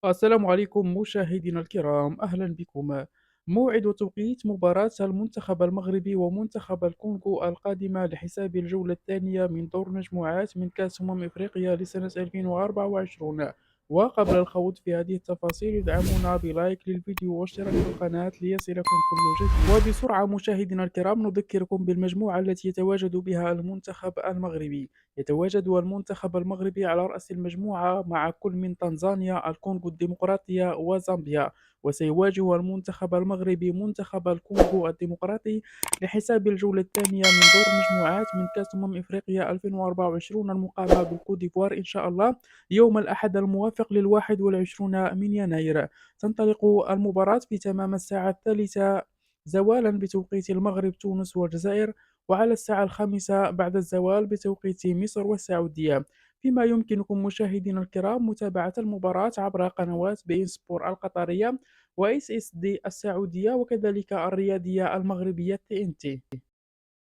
السلام عليكم مشاهدينا الكرام، أهلا بكم. موعد وتوقيت مباراة المنتخب المغربي ومنتخب الكونغو القادمة لحساب الجولة الثانية من دور مجموعات من كأس إفريقيا لسنة 2024. وقبل الخوض في هذه التفاصيل ادعمونا بلايك للفيديو واشتراك في القناة ليصلكم كل جديد. وبسرعة مشاهدينا الكرام نذكركم بالمجموعة التي يتواجد بها المنتخب المغربي. يتواجد المنتخب المغربي على رأس المجموعة مع كل من تنزانيا، الكونغو الديمقراطية وزامبيا. وسيواجه المنتخب المغربي منتخب الكونغو الديمقراطي لحساب الجولة الثانية من دور المجموعات من كأس إفريقيا 2024 المقامة بالكوت ديفوار إن شاء الله يوم الأحد الموافق لل21 من يناير. تنطلق المباراة في تمام الساعة الثالثة زوالا بتوقيت المغرب، تونس والجزائر، وعلى الساعة 5 بعد الزوال بتوقيت مصر والسعودية. فيما يمكنكم مشاهدينا الكرام متابعة المباراة عبر قنوات بين سبور القطرية وإس إس دي السعودية وكذلك الرياضية المغربية TNT.